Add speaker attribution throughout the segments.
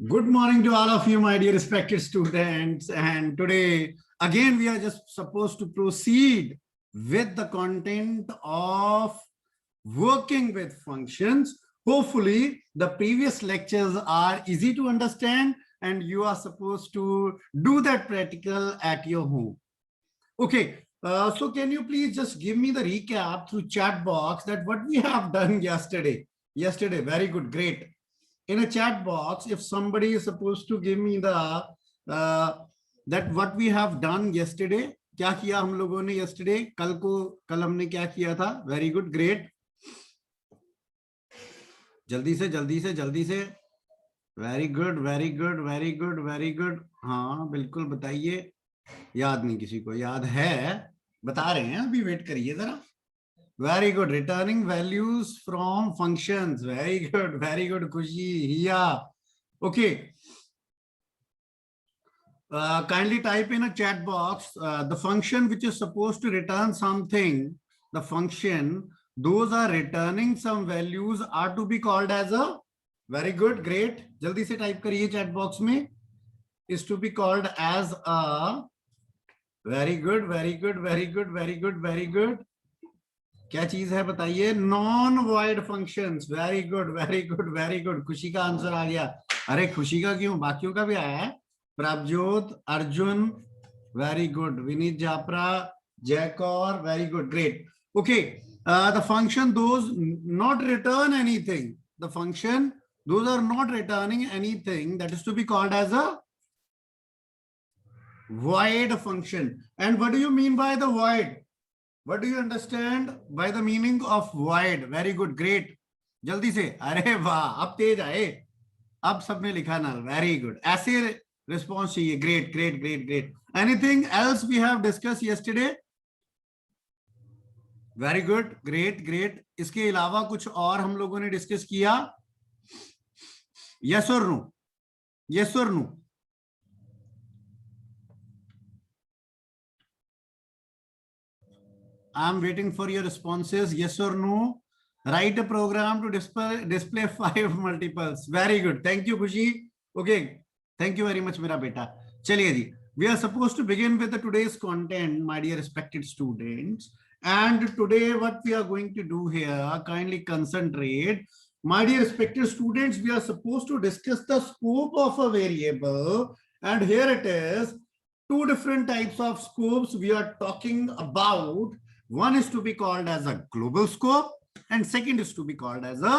Speaker 1: Good morning to all of you, my dear respected students. And today, again, we are just supposed to proceed with the content of working with functions. Hopefully, the previous lectures are easy to understand and you are supposed to do that practical at your home. Okay, so can you please just give me the recap through chat box that what we have done yesterday? Yesterday, very good, great. In a chat box, if somebody is supposed to give me the that what we have done yesterday, क्या किया हम लोगों ने yesterday, कल हमने क्या किया था? Very good, great. जल्दी से very good very good very good very good. हाँ बिल्कुल बताइए. याद नहीं किसी को, याद है बता रहे हैं, अभी वेट करिए जरा. Very good. Returning values from functions. Very good. Very good, Kushi. Yeah. Okay. Kindly type in a chat box the function which is supposed to return something. The function, those are returning some values are to be called as a. Very good. Great. Jaldi se type kariye chat box mein. Is to be called as a. Very good. Very good. Very good. Very good. Very good. क्या चीज है बताइए? Non void functions. Very good very good very good. खुशी का answer आ गया. अरे खुशी का क्यों, बाकियों का भी आया है. Prabhjot, Arjun, very good. Vineet Japra, Jai Kaur, very good, great. Okay, the function does not return anything. The function does are not returning anything, that is to be called as a void function. And what do you mean by the void? What do you understand by the meaning of void? Very good, great. जल्दी से. अरे वाह, अब तेज आए. अब सबने लिखा ना. Very good. ऐसे रिस्पॉन्स चाहिए. Great great great great. Anything else we have discuss yesterday? Very good, great great. इसके अलावा कुछ और हम लोगों ने डिस्कस किया? यस और नो? यस और no? I'm waiting for your responses. Yes or no? Write a program to display 5 multiples. Very good. Thank you, Khushi. Okay. Thank you very much, मेरा बेटा. चलिए जी. We are supposed to begin with the today's content, my dear respected students. And today, what we are going to do here, kindly concentrate. My dear respected students, we are supposed to discuss the scope of a variable. And here it is. Two different types of scopes we are talking about. One is to be called as a global scope and second is to be called as a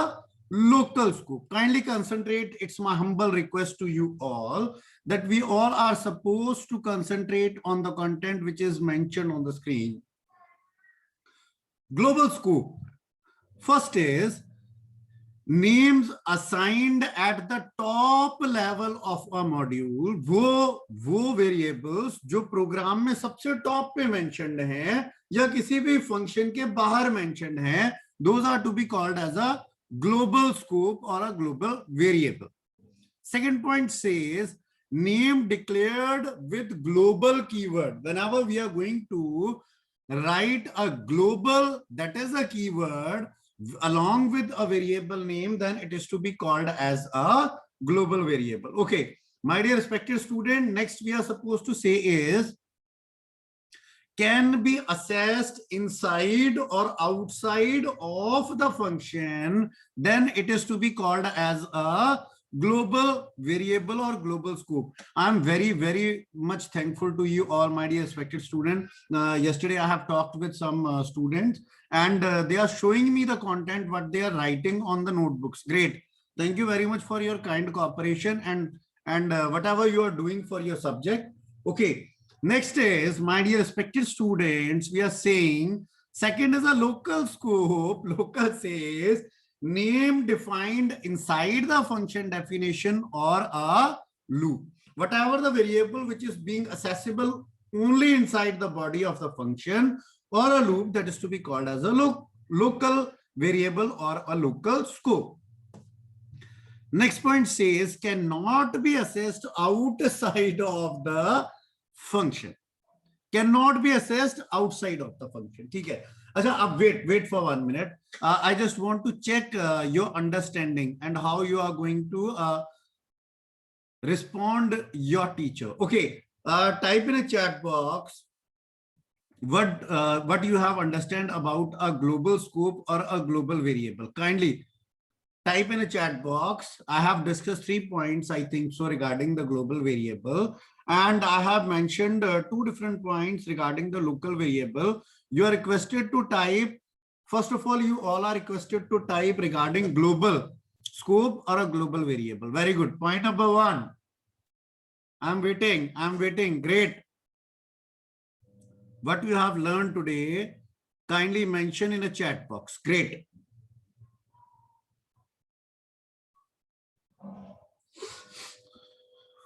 Speaker 1: local scope. Kindly concentrate. It's my humble request to you all that we all are supposed to concentrate on the content which is mentioned on the screen. Global scope. First is names assigned at the top level of a module. वो variables जो programme में सबसे top पे mentioned हैं या किसी भी function के बाहर मेंशन्ड हैं, those are to be called as a global scope or a global variable. Second point says name declared with global keyword. Whenever we are going to write a global, that is a keyword, along with a variable name, then it is to be called as a global variable. Okay, my dear respected student, next we are supposed to say is can be assessed inside or outside of the function, then it is to be called as a global variable or global scope. I'm very much thankful to you all, my dear respected student. Yesterday I have talked with some students and they are showing me the content what they are writing on the notebooks. Great. Thank you very much for your kind cooperation and whatever you are doing for your subject. Okay. Next is, my dear respected students, we are saying second is a local scope. Local says name defined inside the function definition or a loop. Whatever the variable which is being accessible only inside the body of the function or a loop, that is to be called as a local variable or a local scope. Next point says cannot be assessed outside of the function. Cannot be assessed outside of the function. ठीक है. अच्छा, अब wait for 1 minute. I just want to check your understanding and how you are going to Respond your teacher. Okay. Type in a chat box what you have understand about a global scope or a global variable. Kindly type in a chat box. I have discussed 3 points, I think so, regarding the global variable. And I have mentioned 2 different points regarding the local variable. You are requested to type, first of all, you all are requested to type regarding global scope or a global variable. Very good. Point number 1. I'm waiting. Great. What you have learned today, kindly mention in a chat box. Great.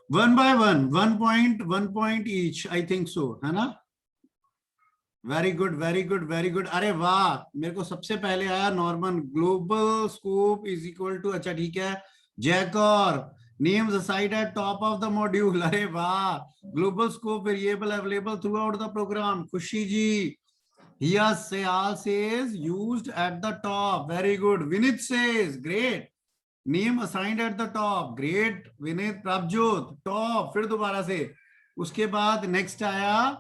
Speaker 1: One by one, 1 point each, I think so, है ना? Very good. अरे वाह, मेरे को सबसे पहले आया Norman. Global scope is equal to, अच्छा ठीक है, जैकॉर names assigned at top of the module. अरे वाह, global scope variable available throughout the program. खुशी जी, here Sayal says used at the top. Very good. Vinit says great. Name assigned at the top. Great. Vinit. Prabjot top. फिर दोबारा से उसके बाद next आया.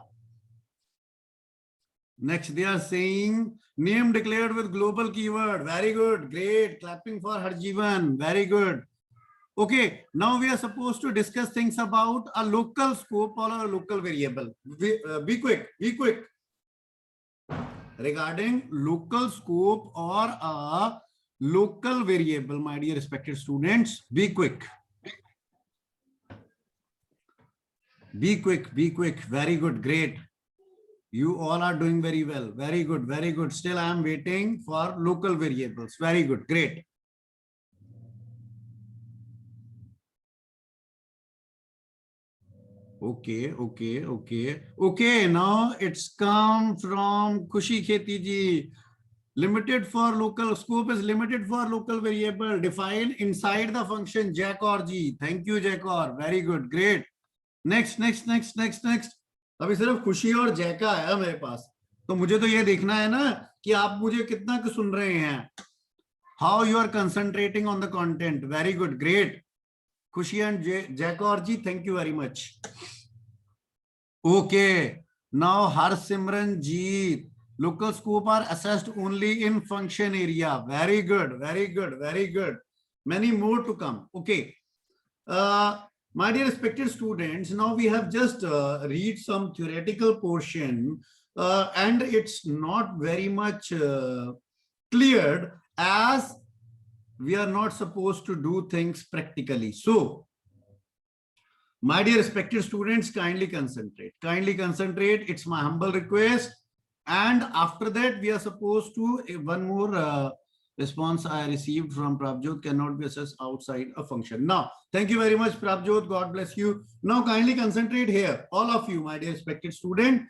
Speaker 1: Next they are saying name declared with global keyword. Very good. Great. Clapping for Harjeevan. Very good. Okay, now we are supposed to discuss things about a local scope or a local variable. Be quick. Regarding local scope or a local variable, my dear respected students, be quick. Be quick. Very good, great. You all are doing very well. Very good. Still, I am waiting for local variables. Very good, great. Okay. Now it's come from Khushi Kheti ji. Limited for local scope is limited for local variable defined inside the function Jacor ji. Thank you Jacor. Very good. Great. Next. अभी सिर्फ खुशी और जैका आया मेरे पास. तो मुझे तो ये देखना है ना कि आप मुझे कितना सुन रहे हैं. How you are concentrating on the content. Very good. Great. Khushi and Jacor ji, thank you very much. Okay. Now Harsimran ji, local scope are assessed only in function area. Very good. Many more to come. Okay. My dear respected students, now we have just read some theoretical portion and it's not very much cleared as we are not supposed to do things practically. So, my dear respected students, kindly concentrate. It's my humble request. And after that, we are supposed to, one more response I received from Prabjot, cannot be assessed outside a function. Now, thank you very much, Prabjot. God bless you. Now, kindly concentrate here. All of you, my dear respected student.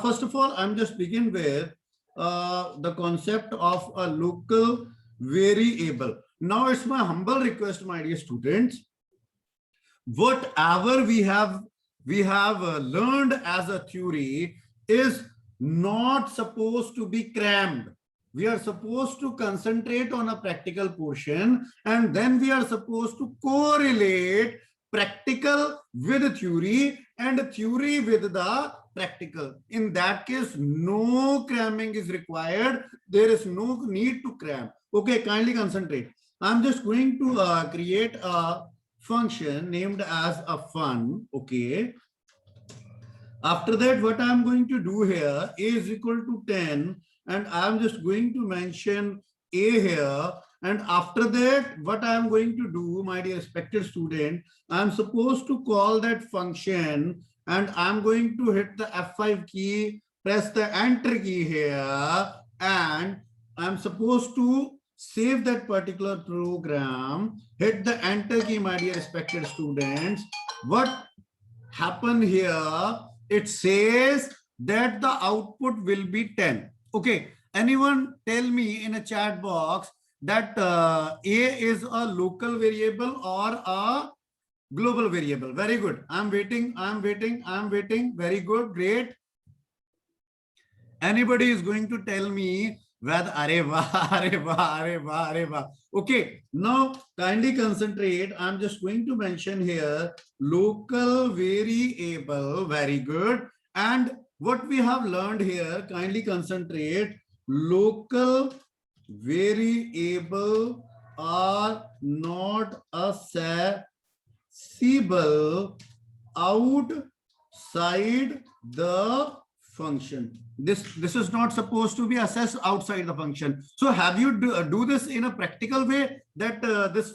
Speaker 1: First of all, I'm just begin with the concept of a local variable. Now, it's my humble request, my dear students. Whatever we have learned as a theory is not supposed to be crammed. We are supposed to concentrate on a practical portion, and then we are supposed to correlate practical with theory and theory with the practical. In that case, no cramming is required. There is no need to cram. Okay, kindly concentrate. I'm just going to create a function named as a fun. Okay. After that, what I'm going to do here, a is equal to 10, and I'm just going to mention a here. And after that, what I'm going to do, my dear respected student, I'm supposed to call that function, and I'm going to hit the F5 key, press the enter key here, and I'm supposed to save that particular program, hit the enter key, my dear respected students. What happened here? It says that the output will be 10. Okay. Anyone tell me in a chat box that A is a local variable or a global variable? Very good. I'm waiting. Very good. Great. Anybody is going to tell me Are wah, are wah, are wah, are wah. Okay, now kindly concentrate. I'm just going to mention here local variable. Very good. And what we have learned here, kindly concentrate. Local variable are not accessible outside the function. This is not supposed to be assessed outside the function. So have you do this in a practical way that this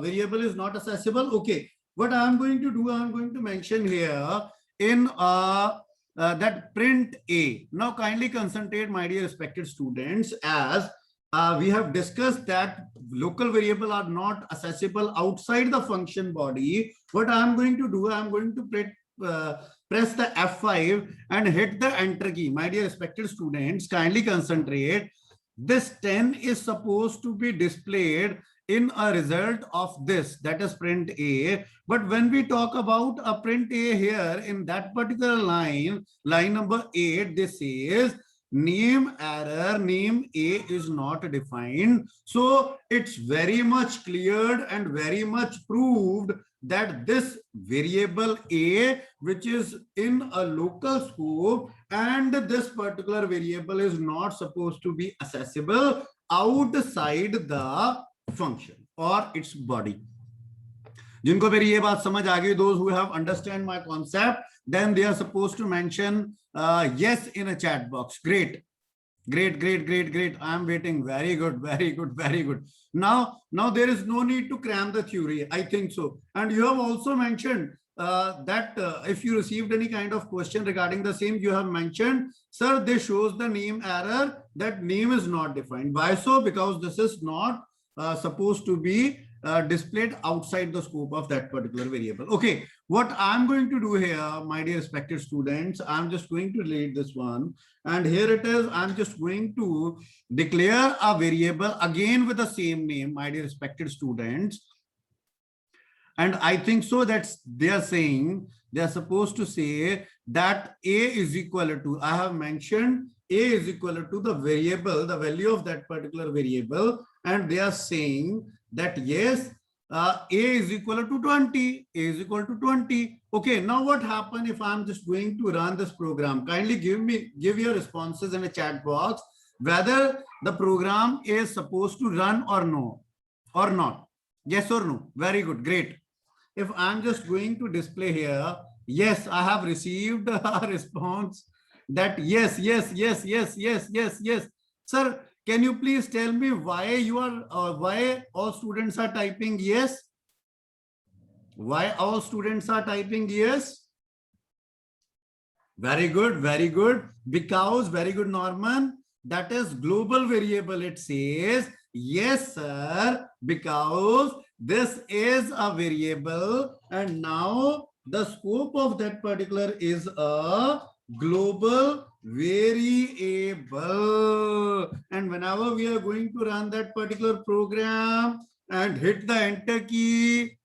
Speaker 1: variable is not accessible? Okay, what I'm going to do, I'm going to mention here in that print A. Now kindly concentrate, my dear respected students, as we have discussed that local variable are not accessible outside the function body. What I'm going to do, I'm going to press the F5 and hit the enter key. My dear respected students, kindly concentrate. This 10 is supposed to be displayed in a result of this, that is print A. But when we talk about a print A here in that particular line, line number 8, this is name error, name A is not defined. So it's very much cleared and very much proved that this variable A, which is in a local scope, and this particular variable is not supposed to be accessible outside the function or its body. जिनको मेरी ये बात समझ आ गई, those who have understand my concept, then they are supposed to mention yes in a chat box. Great. I am waiting. Very good. Now there is no need to cram the theory, I think so. And you have also mentioned that if you received any kind of question regarding the same, you have mentioned, sir, this shows the name error, that name is not defined. Why so? Because this is not supposed to be displayed outside the scope of that particular variable. Okay, what I'm going to do here, my dear respected students, I'm just going to delete this one, and here it is. I'm just going to declare a variable again with the same name, my dear respected students. And I think so that they are saying, they are supposed to say that A is equal to, I have mentioned A is equal to the variable, the value of that particular variable, and they are saying that yes, A is equal to 20, A is equal to 20. Okay, now what happens if I'm just going to run this program? Kindly give your responses in a chat box, whether the program is supposed to run or no, or not. Yes or no? Very good, great. If I'm just going to display here, yes, I have received a response that yes. Sir, can you please tell me why you are, why all students are typing yes? Why all students are typing yes? Very good. Because, very good, Norman, that is global variable. It says, yes, sir, because this is a variable, and now the scope of that particular is a global variable. And whenever we are going to run that particular program and hit the enter key,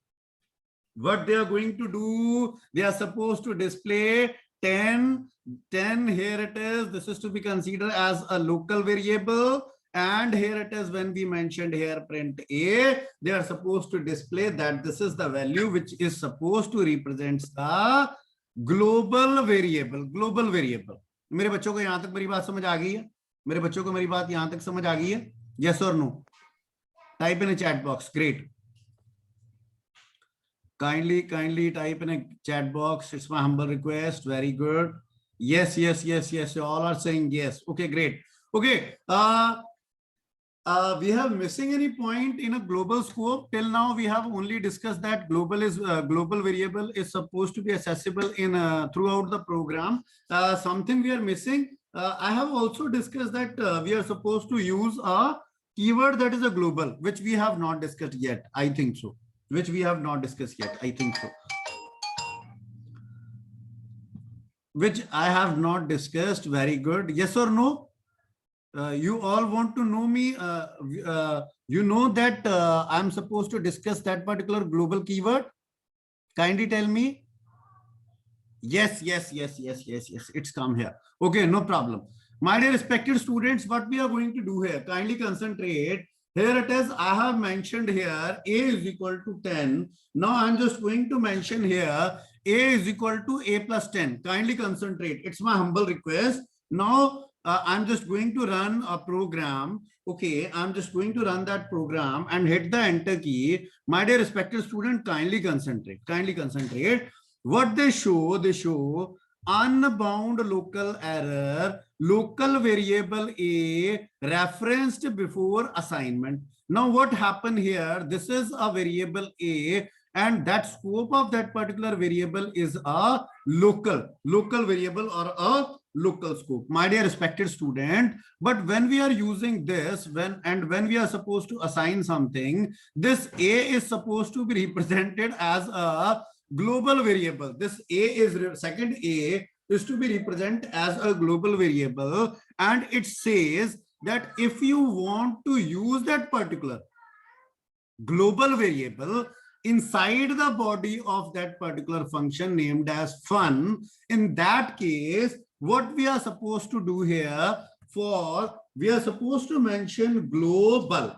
Speaker 1: what they are going to do, they are supposed to display 10. Here it is. This is to be considered as a local variable. And here it is, when we mentioned here print A, they are supposed to display that this is the value which is supposed to represent the global variable. मेरे बच्चों को यहां तक मेरी बात समझ आ गई है? मेरे बच्चों को मेरी बात यहां तक समझ आ गई है? Yes or no? Type in a chat box. Great. Kindly type in a chat box. It's my humble request. Very good. Yes. You all are saying yes. Okay, great. Okay. We have missing any point in a global scope. Till now, we have only discussed that global variable is supposed to be accessible in throughout the program. Something we are missing. I have also discussed that we are supposed to use a keyword that is a global, which we have not discussed yet. I think so. Which we have not discussed yet. I think so. Which I have not discussed. Very good. Yes or no? You all want to know me. You know that I'm supposed to discuss that particular global keyword. Kindly tell me. Yes. It's come here. Okay, no problem. My dear respected students, what we are going to do here, kindly concentrate. Here it is, I have mentioned here a is equal to 10. Now I'm just going to mention here a is equal to a plus 10. Kindly concentrate. It's my humble request. Now I'm just going to run a program. Okay, I'm just going to run that program and hit the enter key. My dear respected student, kindly concentrate. Kindly concentrate. What they show unbound local error, local variable a referenced before assignment. Now what happened here, this is a variable a and that scope of that particular variable is a local variable or a local scope. My dear respected student, but when we are using this, when we are supposed to assign something, this a is supposed to be represented as a global variable. This a is second a is to be represented as a global variable, and it says that if you want to use that particular global variable inside the body of that particular function named as fun, in that case what we are supposed to do here, we are supposed to mention global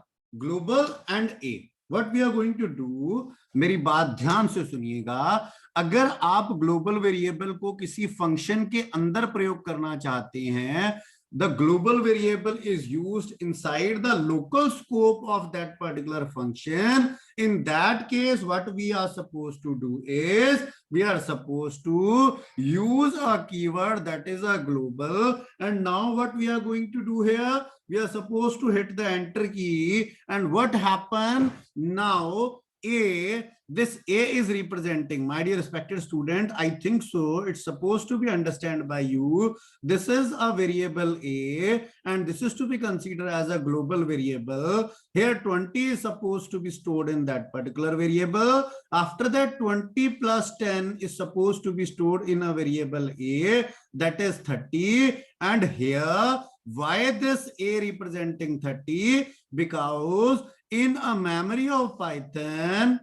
Speaker 1: and a. What we are going to do, मेरी बात ध्यान से सुनिएगा, अगर आप global variable को किसी function के अंदर प्रयोग करना चाहते हैं, the global variable is used inside the local scope of that particular function. In that case, what we are supposed to do is we are supposed to use a keyword that is a global. And now what we are going to do here, we are supposed to hit the enter key, and what happened now, this a is representing, my dear respected student, I think so it's supposed to be understood by you, this is a variable a and this is to be considered as a global variable. Here 20 is supposed to be stored in that particular variable. After that 20 plus 10 is supposed to be stored in a variable a, that is 30. And here why this a representing 30? Because in a memory of Python,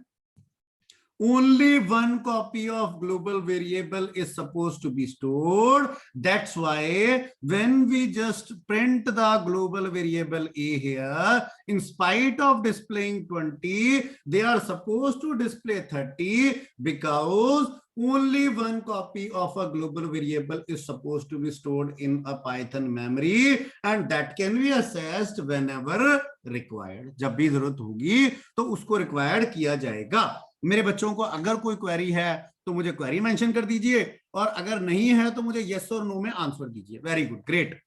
Speaker 1: only one copy of global variable is supposed to be stored. That's why when we just print the global variable a here, in spite of displaying 20, they are supposed to display 30 because only one copy of a global variable is supposed to be stored in a Python memory, and that can be accessed whenever required. जब भी जरूरत होगी तो उसको required किया जाएगा. मेरे बच्चों को अगर कोई क्वेरी है तो मुझे क्वेरी मेंशन कर दीजिए, और अगर नहीं है तो मुझे यस और नो में आंसर दीजिए. Very good, great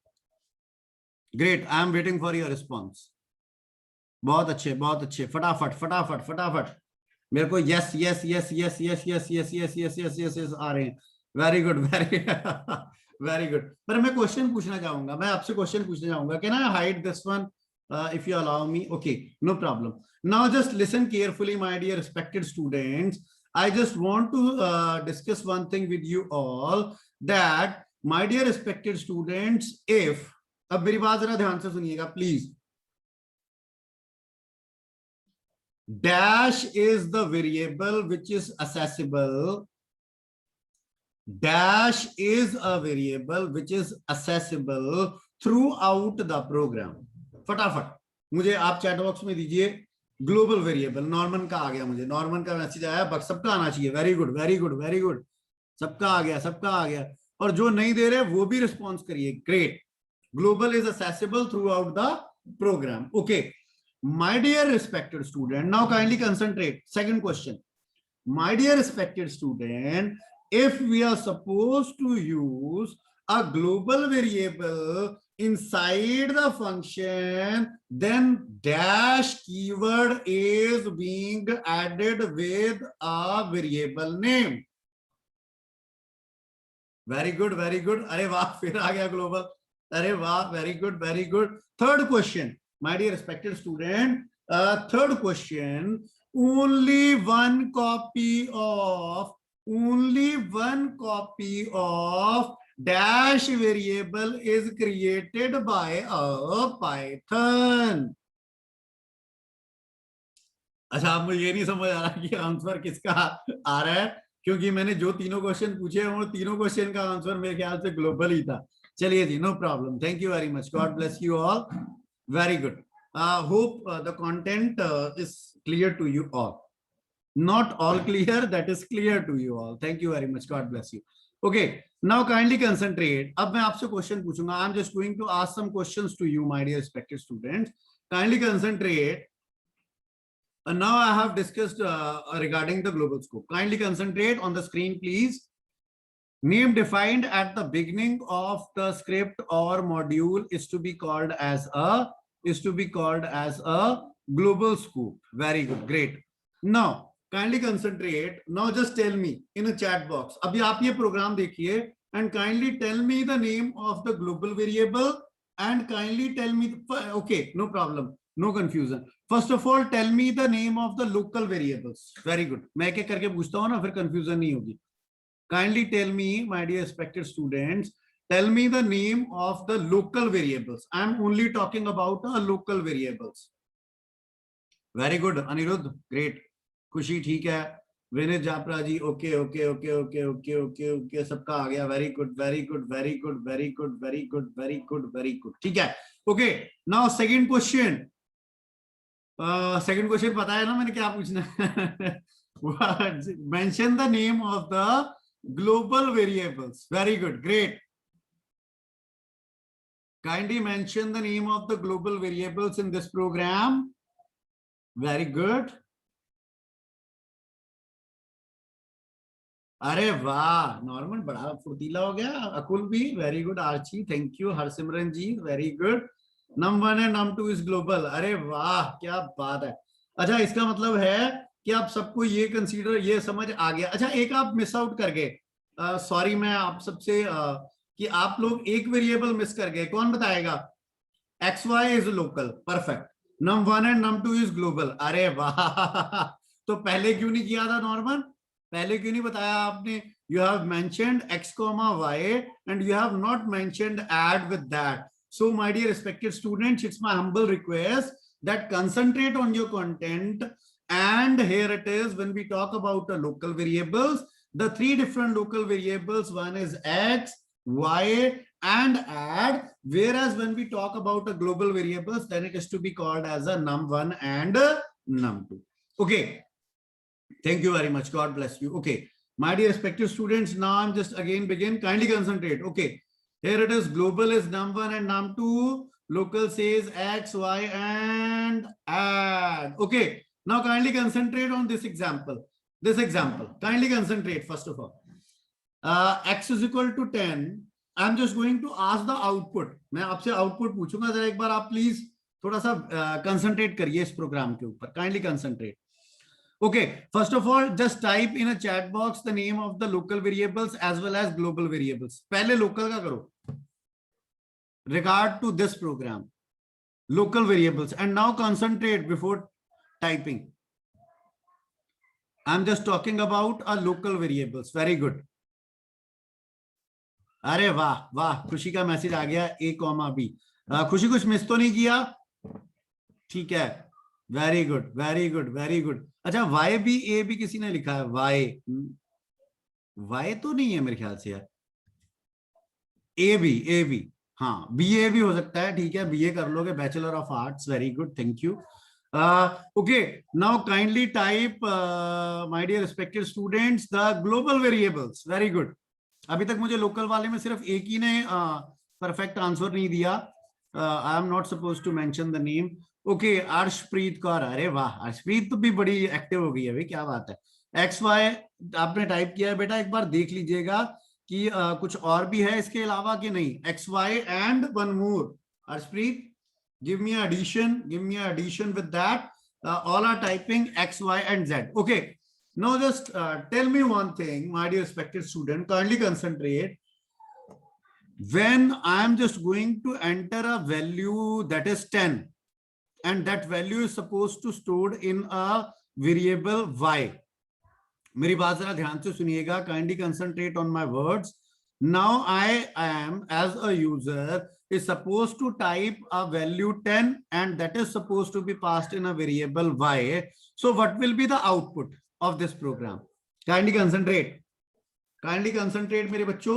Speaker 1: great, I am waiting for your response. बहुत अच्छे, फटाफट मेरे को yes yes yes yes yes yes yes yes yes yes yes yes आ रहे हैं. Very good, very good. पर मैं क्वेश्चन पूछना चाहूंगा, मैं आपसे क्वेश्चन पूछना चाहूंगा. Can I hide this one if you allow me? Okay, no problem. Now just listen carefully, my dear respected students. I just want to discuss one thing with you all, that my dear respected students, if, अब मेरी बात जरा ध्यान से सुनिएगा please. Dash is the variable which is accessible. Dash is a variable which is accessible throughout the program. फटाफट मुझे आप चैट बॉक्स में दीजिए ग्लोबल वेरिएबल. नॉर्मन का आ गया, मुझे नॉर्मन का मैसेज आया, बट सबका आना चाहिए. Very good very good very good, सबका आ गया. और जो नहीं दे रहे वो भी रिस्पॉन्स करिए. Great. Global is accessible throughout the program. Okay, my dear respected student, now kindly concentrate. Second question, my dear respected student, if we are supposed to use a global variable inside the function, then dash keyword is being added with a variable name. Very good, very good. अरे वाह, फिर आ गया global. अरे वाह, very good, very good. Third question, my dear respected student, third question, only one copy of dash variable is created by a Python. अच्छा, अब मुझे ये नहीं समझ आ रहा कि आंसर किसका आ रहा है, क्योंकि मैंने जो तीनों क्वेश्चन पूछे हैं वो तीनों क्वेश्चन का आंसर मेरे ख्याल से ग्लोबल ही था. चलिए जी, no problem. Thank you very much. God bless you all. Very good. Hope the content is clear to you all. Not all clear, that is clear to you all. Thank you very much. God bless you. Okay, now kindly concentrate. अब मैं आपसे question पूछूंगा. I'm just going to ask some questions to you, my dear respected students. Kindly concentrate. Now I have discussed regarding the global scope. Kindly concentrate on the screen, please. Name defined at the beginning of the script or module is to be called as a global scope. Very good, great. Now kindly concentrate. Now just tell me in a chat box. अभी आप ये program देखिए and kindly tell me the name of the global variable and kindly tell me. Okay, no problem. No confusion. First of all, tell me the name of the local variables. Very good. मैं एक एक करके पूछता हूँ ना, फिर confusion नहीं होगी. Kindly tell me, my dear respected students, tell me the name of the local variables. I am only talking about the local variables. Very good, Anirudh. Great. खुशी ठीक है. विनीत जापरा जी, okay, okay, okay, okay, okay, okay, okay. सबका आ गया. Very good, very good, very good, very good, very good, very good, very good. ठीक है. Okay. Now second question. Second question पता है ना मैंने क्या पूछना? Mention the name of the global variables. Very good, great. Kindly mention the name of the global variables in this program. Very good. अरे वाह, नॉर्मल बड़ा फुर्तीला हो गया. अकुल भी, very good. Archi, thank you. Harsimran ji, very good. Number 1 and number 2 is global. अरे वाह, क्या बात है. अच्छा, इसका मतलब है कि आप सबको ये कंसीडर, ये समझ आ गया. अच्छा, एक आप मिस आउट कर गए. सॉरी, मैं आप सबसे कि आप लोग एक वेरिएबल मिस कर गए. कौन बताएगा? X Y is local. Perfect. Number 1 and number 2 is global. अरे वाह, तो पहले क्यों नहीं किया था नॉर्मल? पहले क्यों नहीं बताया आपने? You have mentioned x, y and you have not mentioned add with that. So my dear respected students, it's my humble request that concentrate on your content. And here it is, when we talk about the local variables, the three different local variables, one is x, y and add, whereas when we talk about the global variables, then it is to be called as a num1 and num2. Okay. Thank you very much. God bless you. Okay, my dear respected students, now I'm just again begin. Kindly concentrate. Okay, here it is. Global is num1 and num2. Local says x, y and add. Okay, now kindly concentrate on this example. Kindly concentrate first of all. X is equal to 10. I'm just going to ask the output. मैं आपसे output पूछूंगा. जरा एक बार आप please थोड़ा सा concentrate करिए इस program के ऊपर. Kindly concentrate. Okay, first of all, just type in a chat box the name of the local variables as well as global variables. पहले local का करो. Regard to this program, local variables, and now concentrate before typing. I'm just talking about a local variables. Very good. अरे वाह वाह, खुशी का message आ गया. A, B. खुशी कुछ मिस तो नहीं किया? ठीक है. Very good, very good, very good. अच्छा, वाई बी ए भी किसी ने लिखा है? वाई तो नहीं है मेरे ख्याल से यार. ए बी, हाँ, बी ए भी हो सकता है. ठीक है, बी ए कर लोगे, bachelor of arts. Very good, thank you. Okay, now kindly type, my dear respected students, the global variables. Very good. अभी तक मुझे लोकल वाले में सिर्फ एक ही ने परफेक्ट आंसर नहीं दिया. I am not suppose to mention the name. Okay, Arshpreet Kaur. अरे वाह, अर्शप्रीत तो भी बड़ी एक्टिव हो गई है भाई, क्या बात है. एक्स वाई आपने टाइप किया है बेटा, एक बार देख लीजिएगा कि कुछ और भी है इसके अलावा कि नहीं. X Y and one more. Arshpreet, give me addition with that. All are typing x, y and z. Okay, now just tell me one thing, my dear respected student, kindly concentrate. When I am just going to enter a value that is 10 and that value is supposed to stored in a variable y. मेरी बात जरा ध्यान से सुनिएगा. Kindly concentrate on my words. Now I am, as a user, is supposed to type a value 10 and that is supposed to be passed in a variable y. So what will be the output of this program? Kindly concentrate. Kindly concentrate मेरे बच्चों.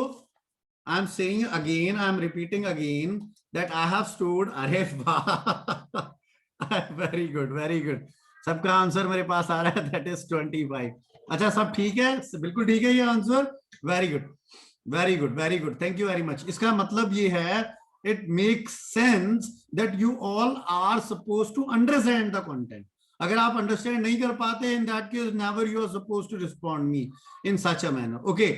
Speaker 1: I'm saying again, I'm repeating again that I have stored. अरे वाह, very good, very good. सबका answer मेरे पास आ रहा है, that is 25. अच्छा, सब ठीक है, बिल्कुल ठीक है ये answer. Very good, very good, very good. Thank you very much. इसका मतलब ये है, it makes sense that you all are supposed to understand the content. अगर आप अंडरस्टैंड नहीं कर पाते, in that case never you are supposed to respond me in such a manner. Okay.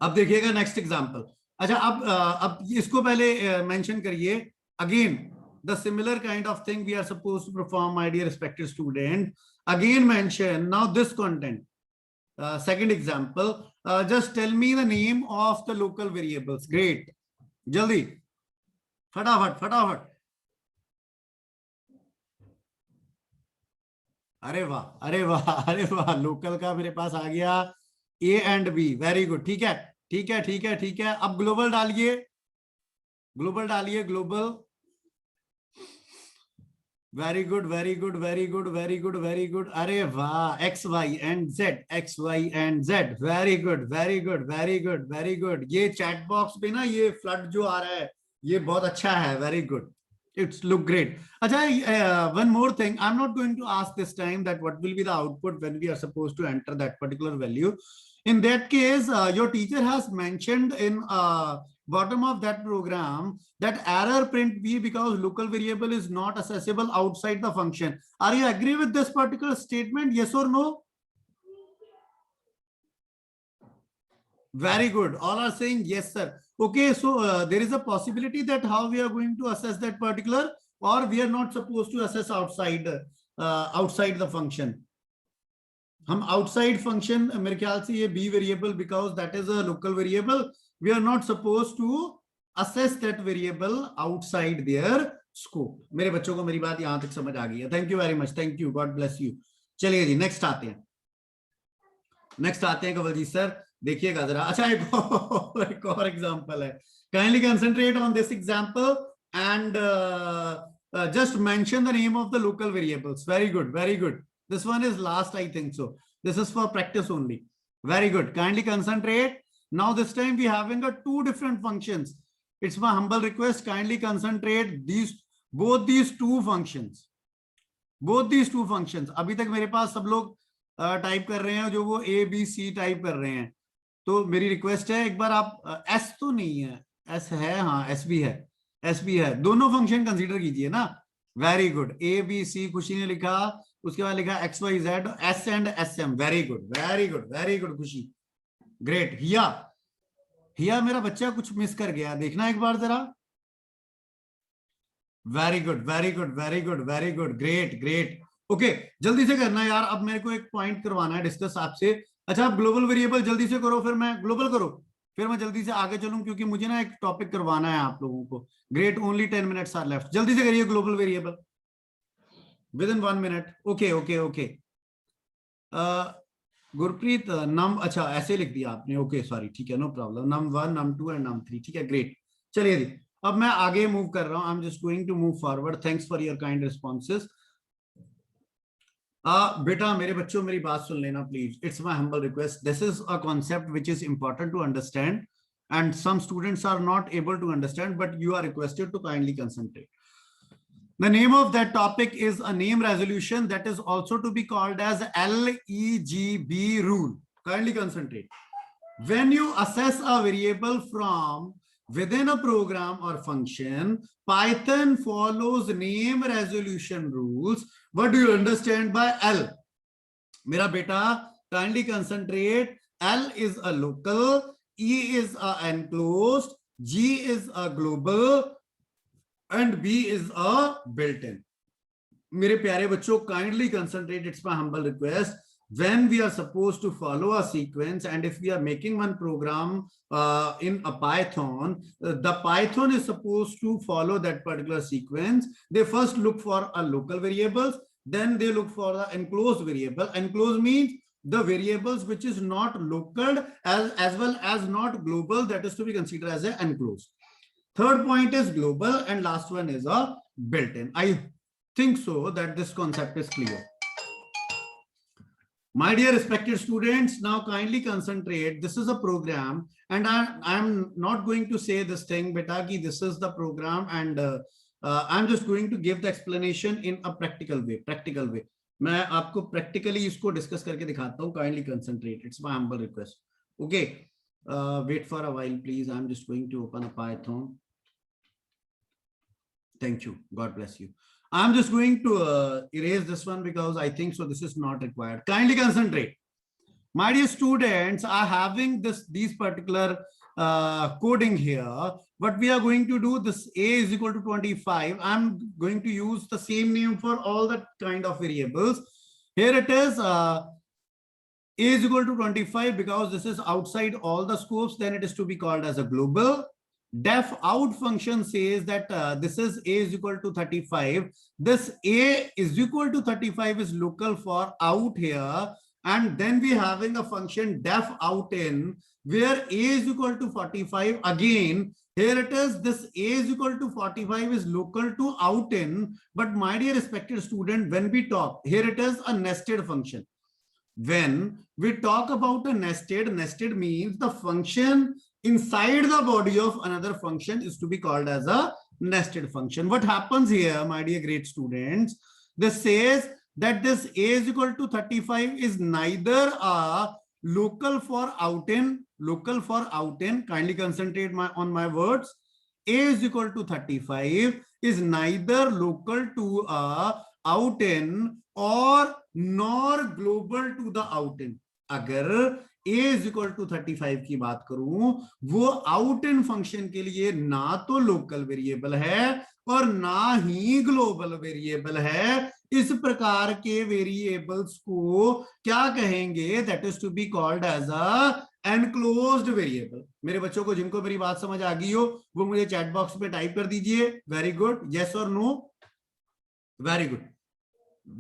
Speaker 1: अब देखिएगा नेक्स्ट एग्जांपल. अच्छा, अब इसको पहले मेंशन करिए. Again the similar kind of thing we are supposed to perform, my dear respected student. Again mention now this content. Second example, just tell me the name of the local variables. Great, जल्दी, फटाफट फटाफट. अरे वाह, अरे वाह, अरे वाह, local का मेरे पास आ गया A and B. Very good, ठीक है, ठीक है, ठीक है, ठीक है. अब ग्लोबल डालिए, ग्लोबल डालिए, global. Very good, very good, very good, very good, very good. अरे वाह, X Y and Z, X Y and Z. Very good, very good, very good, very good. ये चैट बॉक्स पे ना ये flood जो आ रहा है, ये बहुत अच्छा है. Very good, it's look great. Acha, one more thing. I'm not going to ask this time that what will be the output when we are supposed to enter that particular value. In that case, your teacher has mentioned in bottom of that program that error print B because local variable is not accessible outside the function. Are you agree with this particular statement? Yes or no? Very good. All are saying yes, sir. Okay, so there is a possibility that how we are going to assess that particular, or we are not supposed to assess outside outside the function. हम outside function मेरे ख्याल से ये b variable because that is a local variable. We are not supposed to assess that variable outside their scope. मेरे बच्चों को मेरी बात यहाँ तक समझ आ गई है. Thank you very much. Thank you. God bless you. चलिए जी, नेक्स्ट आते हैं. नेक्स्ट आते हैं कवल जी सर. देखिएगा जरा. अच्छा, एक और एग्जांपल है. Kindly concentrate on this example and just mention the name of the local variables. Very good, very good. This one is last, I think so. This is for practice only. Very good. Kindly concentrate. Now this time we having got two different functions. It's my humble request, kindly concentrate both these two functions. Both these two functions. अभी तक मेरे पास सब लोग type कर रहे हैं जो वो ए बी सी टाइप कर रहे हैं. तो मेरी रिक्वेस्ट है, एक बार आप एस तो नहीं है, एस है, हाँ एस भी है, एस भी है, दोनों फंक्शन कंसीडर कीजिए ना. Very good. A B C Khushi ने लिखा, उसके बाद लिखा X Y Z, S and S M. Very good, very good, very good Khushi. Great. हिया, हिया मेरा बच्चा कुछ मिस कर गया, देखना एक बार जरा. Very good, very good, very good, very good. Great, great. Okay, जल्दी से करना यार. अब मेरे को एक पॉइंट करवाना है डिस्कस आपसे. अच्छा, आप ग्लोबल वेरिएबल जल्दी से करो, फिर मैं ग्लोबल करो, फिर मैं जल्दी से आगे चलूं क्योंकि मुझे ना एक टॉपिक करवाना है आप लोगों को. Great, only 10 minutes are left. जल्दी से करिए global variable within 1 minute. Okay okay okay. Gurpreet num, अच्छा ऐसे लिख दिया आपने. ओके सॉरी, ठीक है, no problem. Num 1, num 2 and num 3. ठीक है, ग्रेट. चलिए जी, अब मैं आगे मूव कर रहा हूं. I am just going to move forward. Thanks for your kind responses. बेटा, मेरे बच्चों, मेरी बात सुन लेना please. It's my humble request. This is a concept which is important to understand and some students are not able to understand, but you are requested to kindly concentrate. The name of that topic is a name resolution, that is also to be called as LEGB rule. Kindly concentrate. When you assess a variable from within a program or function, Python follows name resolution rules. What do you understand by L? Mera beta, kindly concentrate. L is a local, E is a enclosed, G is a global, and B is a built-in. मेरे प्यारे बच्चों, kindly concentrate. It's my humble request. When we are supposed to follow a sequence, and if we are making one program in a Python, the Python is supposed to follow that particular sequence. They first look for a local variables, then they look for the enclosed variable. Enclosed means the variables which is not local as well as not global, that is to be considered as an enclosed. Third point is global, and last one is a built-in. I think so that this concept is clear. My dear respected students, now kindly concentrate. This is a program, and I'm not going to say this thing, beta, ki this is the program, and I'm just going to give the explanation in a practical way. Practical way. मैं आपको practically इसको discuss करके दिखाता हूँ. Kindly concentrate. It's my humble request. Okay. Wait for a while, please. I'm just going to open a Python. Thank you. God bless you. I'm just going to erase this one because I think so this is not required. Kindly concentrate. My dear students are having these particular coding here, but we are going to do this. A is equal to 25. I'm going to use the same name for all the kind of variables. Here it is. A is equal to 25 because this is outside all the scopes. Then it is to be called as a global. Def out function says that this is A is equal to 35. This A is equal to 35 is local for out here. And then we having a function def out in where A is equal to 45. Again, here it is, this A is equal to 45 is local to out in. But my dear respected student, when we talk, here it is a nested function. When we talk about a nested means the function inside the body of another function is to be called as a nested function. What happens here, my dear great students? This says that this A is equal to 35 is neither a local for out in. Kindly concentrate on my words. A is equal to 35 is neither local to a out in or nor global to the out in. अगर A is equal to 35 की बात करूं, वो out in function के लिए ना तो local variable है और ना ही ग्लोबल वेरिएबल है. इस प्रकार के वेरिएबल्स को क्या कहेंगे? That is to be called as a enclosed variable. मेरे बच्चों को जिनको मेरी बात समझ आ गई हो वो मुझे चैट बॉक्स में टाइप कर दीजिए. Very good. यस और no? Very good,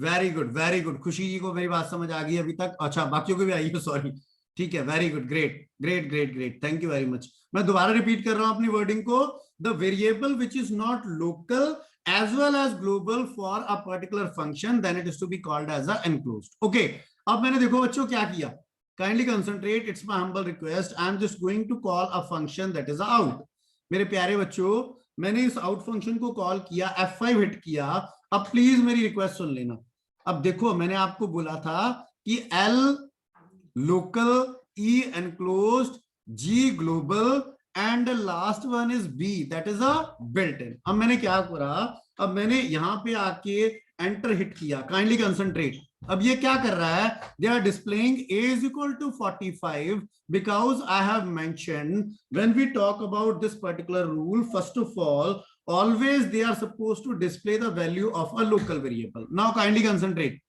Speaker 1: very good, very good. Khushi ji को मेरी बात समझ आ गई अभी तक? अच्छा, बाकियों को भी आई है, सॉरी. ठीक है, very good, great great great great, thank you very much. मैं दोबारा रिपीट कर रहा हूं अपनी वर्डिंग को. The variable which is not local as well as global for a particular function, then it is to be called as a enclosed. Okay, अब मैंने देखो बच्चों क्या किया. Kindly concentrate. It's my humble request. I'm just going to call a function that is a out. मेरे प्यारे बच्चों, मैंने इस out function को कॉल किया, F5 हिट किया. अब प्लीज मेरी रिक्वेस्ट सुन लेना. अब देखो मैंने आपको बोला था कि L local, E enclosed, G global and the last one is B, that is a built-in. अब मैंने क्या करा? अब मैंने यहां पे आके एंटर हिट किया. Kindly concentrate. अब ये क्या कर रहा है? They are displaying A is equal to 45 because I have mentioned when we talk about this particular rule, first of all, always they are supposed to display the value of a local variable. Now kindly concentrate.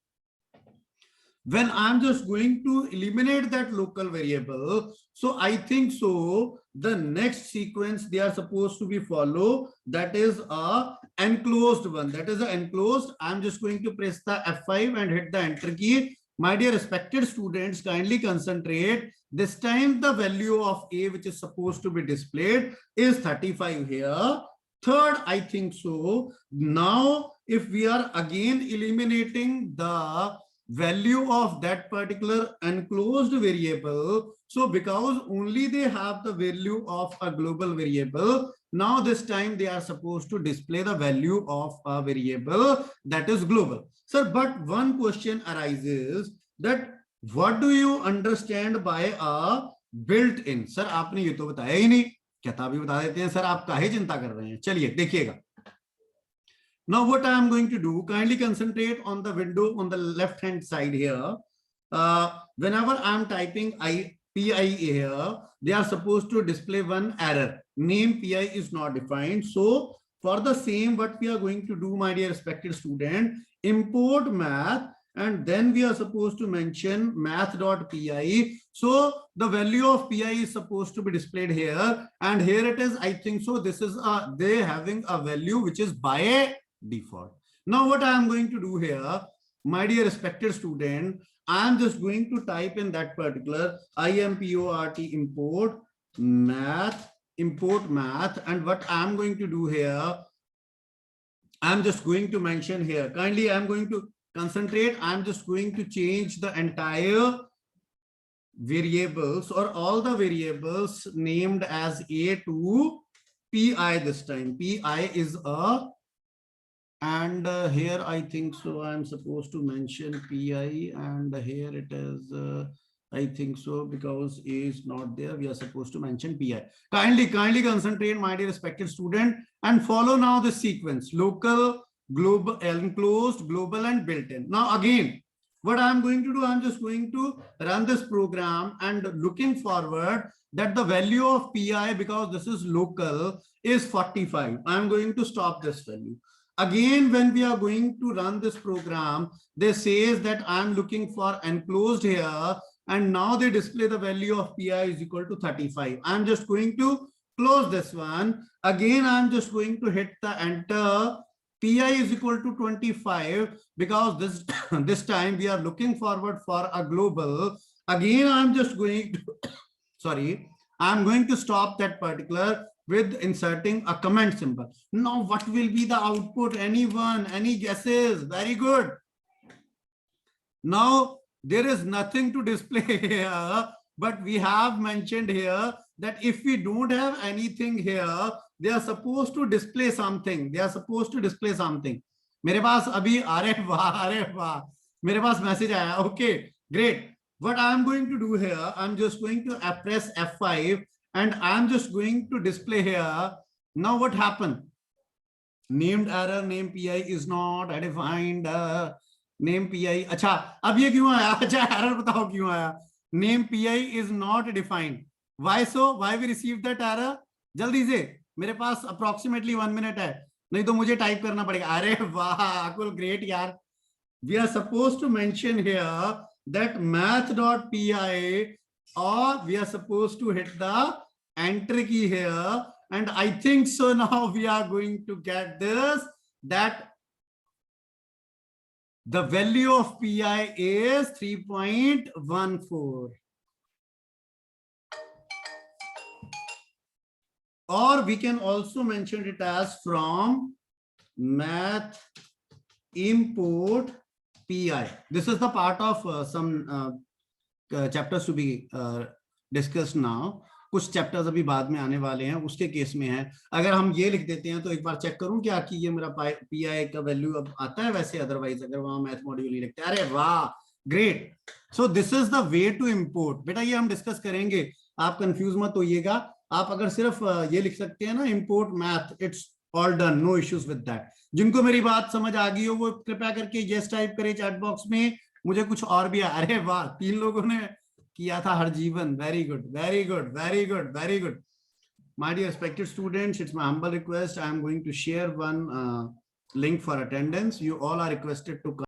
Speaker 1: When I'm just going to eliminate that local variable, so I think so the next sequence they are supposed to be follow, that is a enclosed one. That is a enclosed. I'm just going to press the F5 and hit the enter key. My dear respected students, kindly concentrate. This time the value of A which is supposed to be displayed is 35 here. Third, I think so. Now, if we are again eliminating the value of that particular enclosed variable, so because only they have the value of a global variable, now this time they are supposed to display the value of a variable that is global. Sir, but one question arises that what do you understand by a built-in? Sir, आपने ये तो बताया ही नहीं. क्या भी बता देते हैं सर, आप काहे चिंता कर रहे हैं? चलिए देखिएगा. Now what I am going to do, kindly concentrate on the window on the left hand side here. Whenever I am typing PI here, they are supposed to display one error. Name PI is not defined. So for the same, what we are going to do, my dear respected student, import math, and then we are supposed to mention math.py. So the value of pi is supposed to be displayed here, and here it is. I think so this is they having a value which is by default. Now what I am going to do here, my dear respected student, I am just going to type in that particular import math, and what I am going to do here, I am just going to mention here, kindly I am going to concentrate. I'm just going to change the entire variables or all the variables named as A to PI this time. PI is a, and here I think so I'm supposed to mention PI, and here it is I think so, because A is not there, we are supposed to mention PI. Kindly concentrate, my dear respected student, and follow now the sequence: local, global, enclosed, global, and built-in. Now again, what I'm going to do, I'm just going to run this program and looking forward that the value of PI, because this is local, is 45. I'm going to stop this value. Again, when we are going to run this program, they says that I'm looking for enclosed here, and now they display the value of PI is equal to 35. I'm just going to close this one. Again, I'm just going to hit the enter. PI is equal to 25, because this time we are looking forward for a global. Again, I'm just going to, sorry, I'm going to stop that particular with inserting a comment symbol. Now, what will be the output? Anyone? Any guesses? Very good. Now, there is nothing to display here, but we have mentioned here that if we don't have anything here, they are supposed to display something. They are supposed to display something. मेरे पास अभी अरे वाह मेरे पास message आया. Okay, great. What I'm going to do here, I'm just going to press F5 and I'm just going to display here. Now what happened? Named error, name PI is not defined. Name PI. अच्छा, अब ये क्यों आया? अच्छा, error बताओ क्यों आया? Name PI is not defined. Why so? Why we received that error? जल्दी से, मेरे पास approximately 1 minute है, नहीं तो मुझे टाइप करना पड़ेगा. अरे वाह अकुल, great यार. We are supposed to mention here that math.py, or we are supposed to hit the enter key here, and I think so now we are going to get this, that the value of PI is 3.14. Or we can also mention it as from math import PI. This is the part of some chapters to be discussed now. कुछ chapters अभी बाद में आने वाले हैं, उसके case में है. अगर हम ये लिख देते हैं तो एक बार चेक करूं क्या कि ये मेरा PI का वैल्यू अब आता है वैसे, अदरवाइज अगर वहां मैथ मॉड्यूल नहीं लिखते. अरे वाह, great. So this is the way to import. बेटा ये हम डिस्कस करेंगे, आप कंफ्यूज मत होइएगा. आप अगर सिर्फ ये लिख सकते हैं ना, import math, it's all done, no issues with that. जिनको मेरी बात समझ आ गई हो वो कृपया करके यस टाइप करें चैट बॉक्स में. मुझे कुछ और भी अरे वाह, 3 लोगों ने किया था. Harjeevan, very good very good very good very good. My dear respected students, it's my humble request, I am going to share one link for attendance. You all are requested to